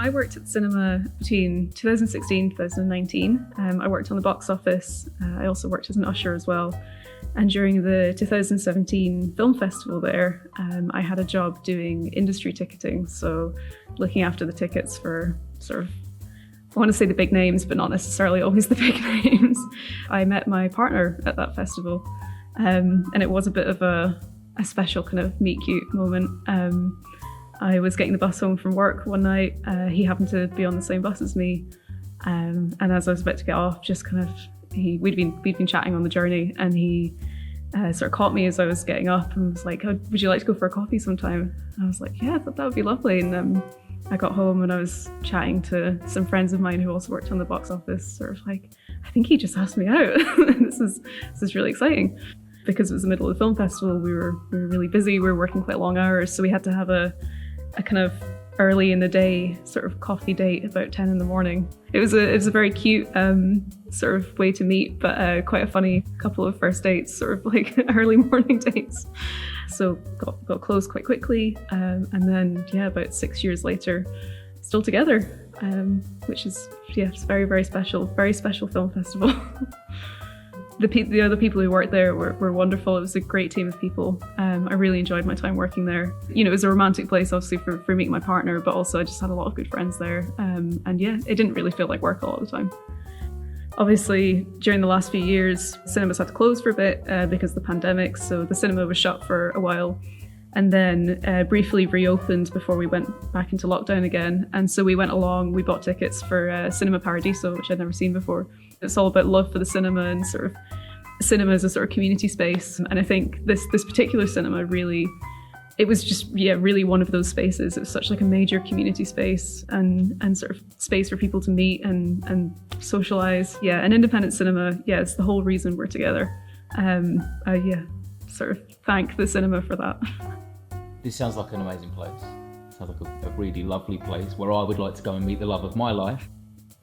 I worked at the cinema between 2016 and 2019. I worked on the box office. I also worked as an usher as well. And during the 2017 film festival there, I had a job doing industry ticketing. So looking after the tickets for sort of, I want to say the big names, but not necessarily always the big names. I met my partner at that festival. And it was a bit of a special kind of meet cute moment. I was getting the bus home from work one night. He happened to be on the same bus as me. And as I was about to get off, just kind of, we'd been chatting on the journey, and he sort of caught me as I was getting up and was like, oh, would you like to go for a coffee sometime? And I was like, yeah, that would be lovely. And I got home and I was chatting to some friends of mine who also worked on the box office, sort of like, I think he just asked me out. This is really exciting. Because it was the middle of the film festival, we were really busy. We were working quite long hours, so we had to have a kind of early in the day sort of coffee date about 10 in the morning. It was a very cute sort of way to meet, but quite a funny couple of first dates, sort of like early morning dates. So got close quite quickly, and then about 6 years later, still together, which is it's very, very special film festival. The other people who worked there were wonderful. It was a great team of people. I really enjoyed my time working there. You know, it was a romantic place, obviously, for meeting my partner, but also I just had a lot of good friends there. And it didn't really feel like work a lot of the time. Obviously, during the last few years, cinemas had to close for a bit because of the pandemic, so the cinema was shut for a while. And then briefly reopened before we went back into lockdown again. And so we went along, we bought tickets for Cinema Paradiso, which I'd never seen before. It's all about love for the cinema and sort of cinema as a sort of community space. And I think this particular cinema really, it was just, really one of those spaces. It was such like a major community space and sort of space for people to meet and socialize. Yeah, an independent cinema, it's the whole reason we're together. Sort of thank the cinema for that. This sounds like an amazing place. Sounds like a really lovely place where I would like to go and meet the love of my life.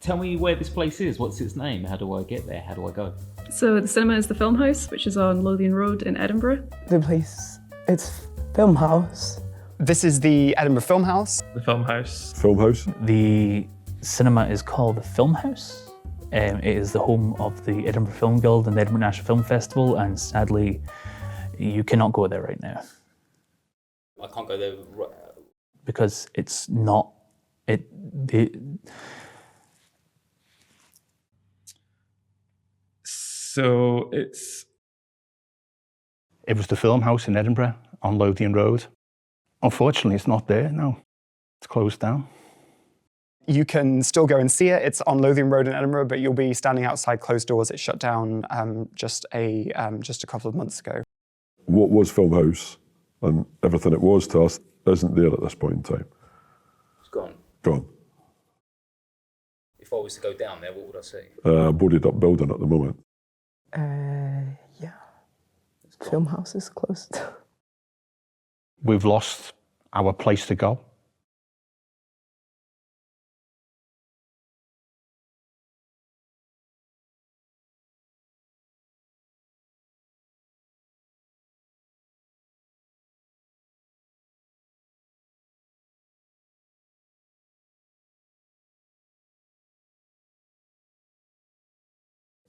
Tell me where this place is. What's its name? How do I get there? How do I go? So the cinema is the Filmhouse, which is on Lothian Road in Edinburgh. The place, it's Filmhouse. This is the Edinburgh Filmhouse. The Filmhouse. Filmhouse. The cinema is called the Filmhouse. It is the home of the Edinburgh Film Guild and the Edinburgh National Film Festival, and sadly, you cannot go there right now. I can't go there because it's not So it was the Filmhouse in Edinburgh on Lothian Road. Unfortunately, it's not there now. It's closed down. You can still go and see it. It's on Lothian Road in Edinburgh, but you'll be standing outside closed doors. It shut down just a couple of months ago. What was Filmhouse and everything it was to us isn't there at this point in time. It's gone. Gone. If I was to go down there, what would I see? A boarded up building at the moment. Filmhouse is closed. We've lost our place to go.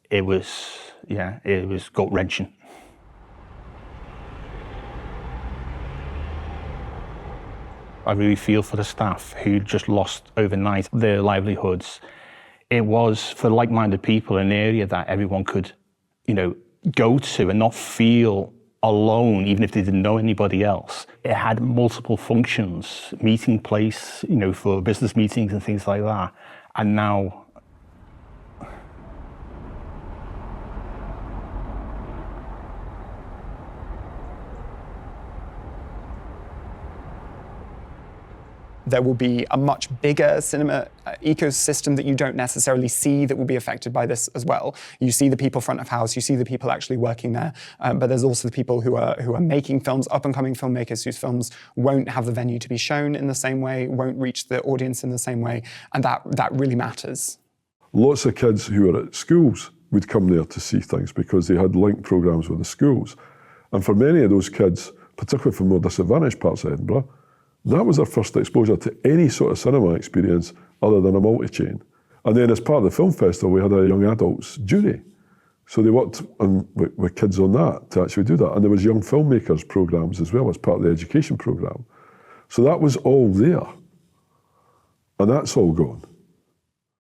It was gut-wrenching. I really feel for the staff who just lost overnight their livelihoods. It was for like-minded people an area that everyone could, go to and not feel alone, even if they didn't know anybody else. It had multiple functions, meeting place, for business meetings and things like that. And now, there will be a much bigger cinema ecosystem that you don't necessarily see that will be affected by this as well. You see the people front of house, you see the people actually working there, but there's also the people who are making films, up-and-coming filmmakers whose films won't have the venue to be shown in the same way, won't reach the audience in the same way, and that really matters. Lots of kids who are at schools would come there to see things because they had linked programmes with the schools. And for many of those kids, particularly from more disadvantaged parts of Edinburgh, That was their first exposure to any sort of cinema experience other than a multi-chain. And then as part of the film festival, we had a young adults jury. So they worked with kids on that to actually do that. And there was young filmmakers programs as well as part of the education program. So that was all there. And that's all gone.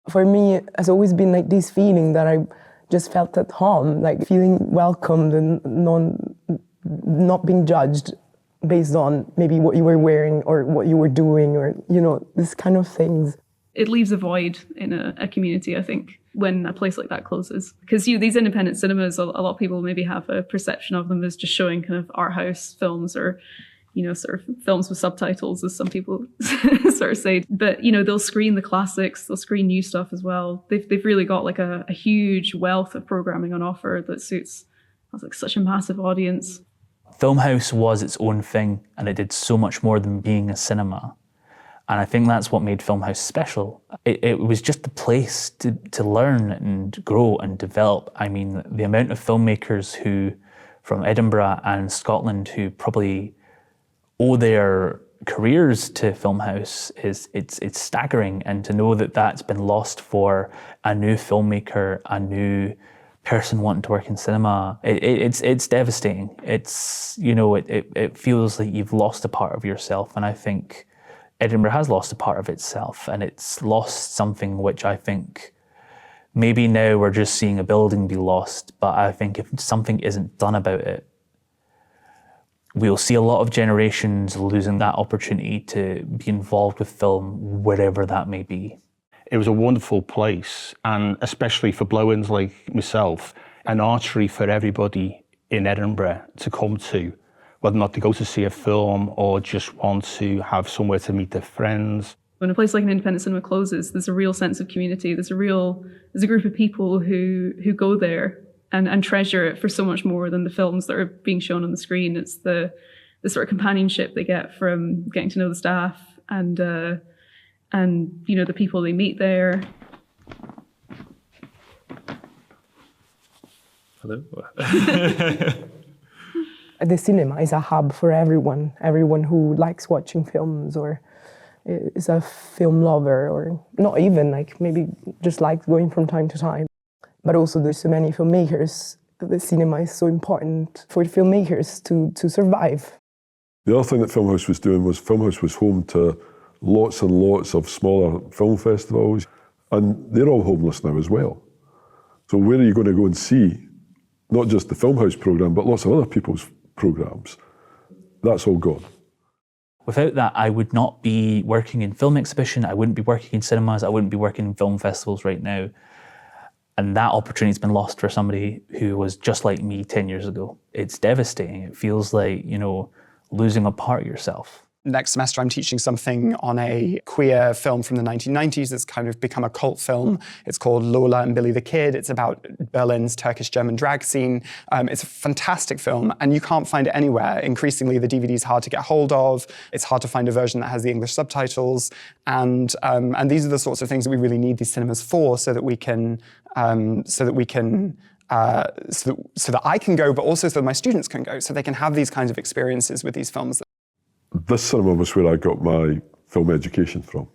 For me, it has always been like this feeling that I just felt at home, like feeling welcomed and not being judged based on maybe what you were wearing or what you were doing or, you know, this kind of things. It leaves a void in a community, I think, when a place like that closes. Because these independent cinemas, a lot of people maybe have a perception of them as just showing kind of art house films or, you know, sort of films with subtitles, as some people sort of say. But, you know, they'll screen the classics, they'll screen new stuff as well. They've really got like a huge wealth of programming on offer that suits like such a massive audience. Filmhouse was its own thing, and it did so much more than being a cinema. And I think that's what made Filmhouse special. It was just a place to learn and grow and develop. I mean, the amount of filmmakers who, from Edinburgh and Scotland, who probably owe their careers to Filmhouse it's staggering. And to know that that's been lost for a new filmmaker, a new person wanting to work in cinema, it's devastating. It's, you know, it feels like you've lost a part of yourself, and I think Edinburgh has lost a part of itself, and it's lost something which I think maybe now we're just seeing a building be lost, but I think if something isn't done about it, we'll see a lot of generations losing that opportunity to be involved with film, wherever that may be. It was a wonderful place, and especially for blow-ins like myself, an artery for everybody in Edinburgh to come to, whether or not to go to see a film or just want to have somewhere to meet their friends. When a place like an independent cinema closes, there's a real sense of community. There's a group of people who go there and treasure it for so much more than the films that are being shown on the screen. It's the sort of companionship they get from getting to know the staff and you know, the people they meet there. Hello. The cinema is a hub for everyone who likes watching films or is a film lover, or not even, like maybe just likes going from time to time. But also there's so many filmmakers. The cinema is so important for filmmakers to survive. The other thing that Filmhouse was doing was Filmhouse was home to lots and lots of smaller film festivals, and they're all homeless now as well. So where are you going to go and see not just the Filmhouse programme, but lots of other people's programmes? That's all gone. Without that, I would not be working in film exhibition, I wouldn't be working in cinemas, I wouldn't be working in film festivals right now. And that opportunity's been lost for somebody who was just like me 10 years ago. It's devastating. It feels like, you know, losing a part of yourself. Next semester, I'm teaching something on a queer film from the 1990s. It's kind of become a cult film. It's called Lola and Billy the Kid. It's about Berlin's Turkish-German drag scene. It's a fantastic film, and you can't find it anywhere. Increasingly, the DVD's hard to get hold of. It's hard to find a version that has the English subtitles. And these are the sorts of things that we really need these cinemas for, so that I can go, but also so that my students can go, so they can have these kinds of experiences with these films. This cinema was where I got my film education from.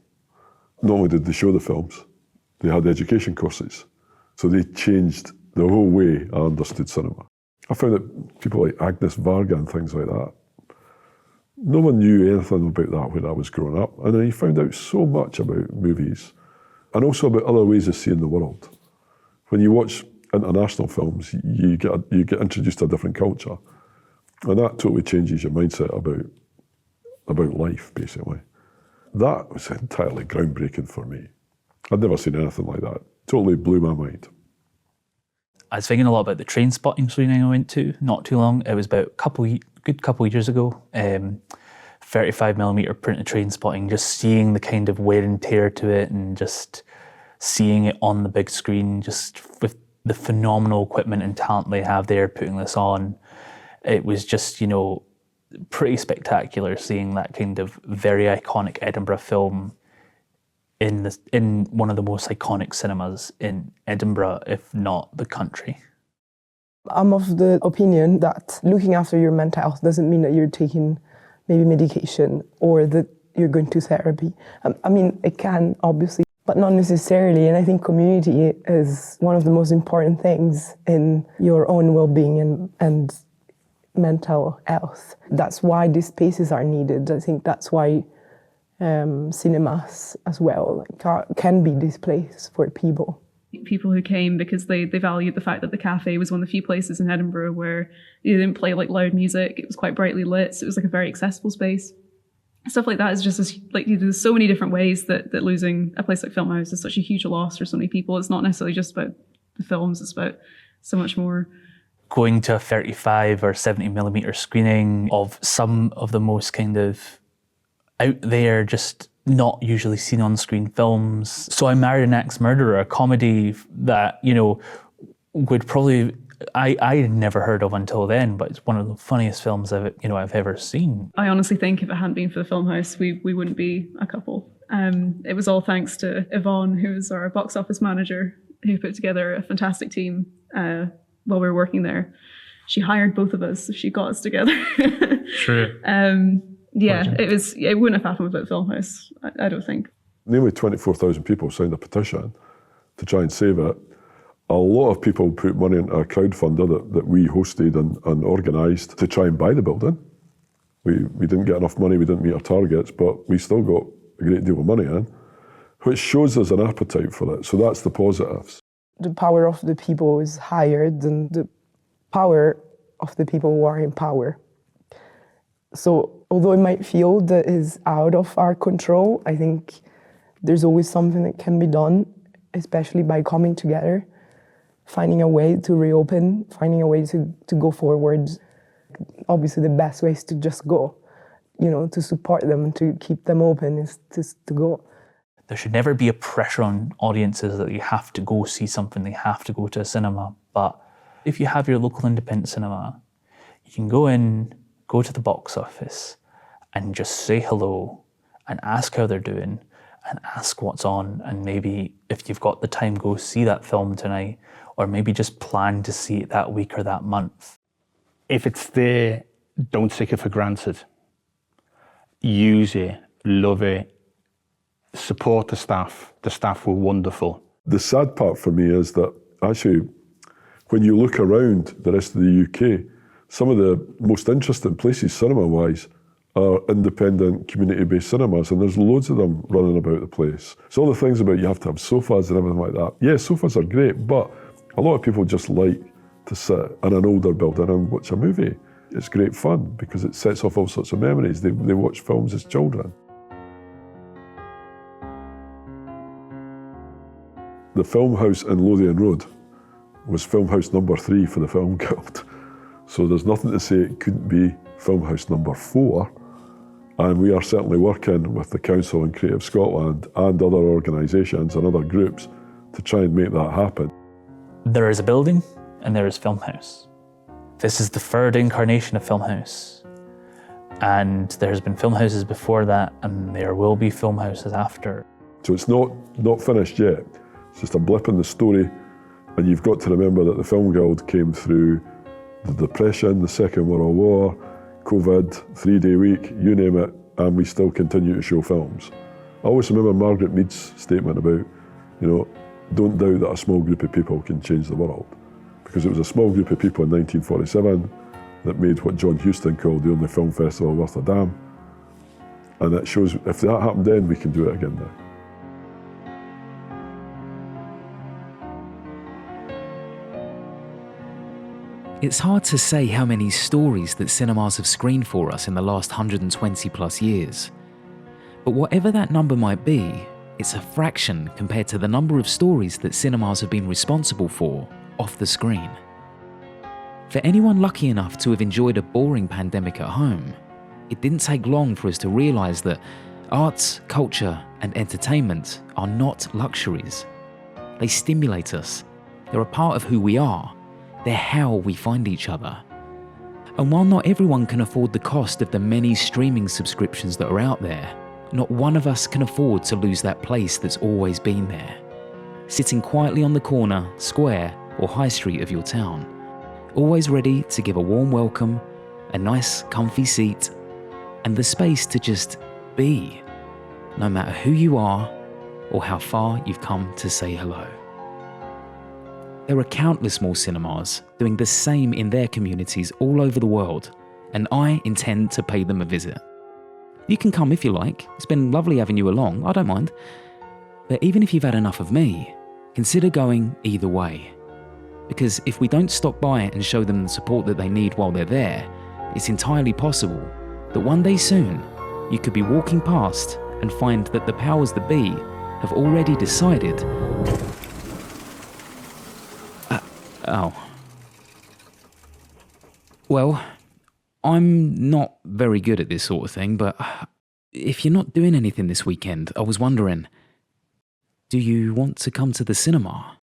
Not only did they show the films, they had education courses. So they changed the whole way I understood cinema. I found that people like Agnes Varga and things like that, no one knew anything about that when I was growing up. And then you found out so much about movies and also about other ways of seeing the world. When you watch international films, you get introduced to a different culture. And that totally changes your mindset about life, basically. That was entirely groundbreaking for me. I'd never seen anything like that. Totally blew my mind. I was thinking a lot about the train spotting screening I went to not too long. It was about a good couple of years ago. 35mm printed train spotting, just seeing the kind of wear and tear to it and just seeing it on the big screen, just with the phenomenal equipment and talent they have there putting this on. It was just, you know, pretty spectacular seeing that kind of very iconic Edinburgh film in one of the most iconic cinemas in Edinburgh, if not the country. I'm of the opinion that looking after your mental health doesn't mean that you're taking maybe medication or that you're going to therapy. I mean, it can, obviously, but not necessarily. And I think community is one of the most important things in your own well-being and mental health. That's why these spaces are needed. I think that's why cinemas as well can be this place for people. People who came because they valued the fact that the cafe was one of the few places in Edinburgh where they didn't play like loud music. It was quite brightly lit, so it was like a very accessible space. Stuff like that is just like, there's so many different ways that losing a place like Filmhouse is such a huge loss for so many people. It's not necessarily just about the films, it's about so much more. Going to a 35 or 70mm screening of some of the most kind of out there, just not usually seen on screen films. So I Married an Ex-Murderer, a comedy that, you know, would probably, I had never heard of until then, but it's one of the funniest films I've ever seen. I honestly think if it hadn't been for the Filmhouse, we wouldn't be a couple. It was all thanks to Yvonne, who was our box office manager, who put together a fantastic team while we were working there. She hired both of us, so she got us together. True. Yeah, it wouldn't have happened without Filmhouse, I don't think. Nearly 24,000 people signed a petition to try and save it. A lot of people put money into a crowdfunder that we hosted and organised to try and buy the building. We didn't get enough money, we didn't meet our targets, but we still got a great deal of money in, which shows us an appetite for it. So that's the positives. The power of the people is higher than the power of the people who are in power. So although it might feel that is out of our control, I think there's always something that can be done, especially by coming together, finding a way to reopen, finding a way to go forward. Obviously the best way is to just go, to support them and to keep them open is to go. There should never be a pressure on audiences that you have to go see something, they have to go to a cinema. But if you have your local independent cinema, you can go in, go to the box office and just say hello and ask how they're doing and ask what's on, and maybe if you've got the time, go see that film tonight, or maybe just plan to see it that week or that month. If it's there, don't take it for granted. Use it, love it, support the staff. The staff were wonderful. The sad part for me is that actually, when you look around the rest of the UK, some of the most interesting places cinema-wise are independent community-based cinemas, and there's loads of them running about the place. So all the things about you have to have sofas and everything like that. Yeah, sofas are great, but a lot of people just like to sit in an older building and watch a movie. It's great fun because it sets off all sorts of memories. They watch films as children. The Filmhouse in Lothian Road was Filmhouse number 3 for the Film Guild. So there's nothing to say it couldn't be Filmhouse number 4. And we are certainly working with the Council and Creative Scotland and other organisations and other groups to try and make that happen. There is a building and there is Filmhouse. This is the third incarnation of Filmhouse. And there's been Filmhouses before that, and there will be Filmhouses after. So it's not finished yet. It's just a blip in the story. And you've got to remember that the Film Guild came through the Depression, the Second World War, COVID, 3-day week, you name it, and we still continue to show films. I always remember Margaret Mead's statement about, don't doubt that a small group of people can change the world. Because it was a small group of people in 1947 that made what John Huston called the only film festival worth a damn. And it shows if that happened then, we can do it again now. It's hard to say how many stories that cinemas have screened for us in the last 120 plus years. But whatever that number might be, it's a fraction compared to the number of stories that cinemas have been responsible for off the screen. For anyone lucky enough to have enjoyed a boring pandemic at home, it didn't take long for us to realise that arts, culture and entertainment are not luxuries. They stimulate us. They're a part of who we are. They're how we find each other. And while not everyone can afford the cost of the many streaming subscriptions that are out there, not one of us can afford to lose that place that's always been there. Sitting quietly on the corner, square, or high street of your town. Always ready to give a warm welcome, a nice comfy seat, and the space to just be, no matter who you are or how far you've come to say hello. There are countless more cinemas doing the same in their communities all over the world, and I intend to pay them a visit. You can come if you like. It's been lovely having you along, I don't mind. But even if you've had enough of me, consider going either way. Because if we don't stop by and show them the support that they need while they're there, it's entirely possible that one day soon, you could be walking past and find that the powers that be have already decided. Oh. Well, I'm not very good at this sort of thing, but if you're not doing anything this weekend, I was wondering, do you want to come to the cinema?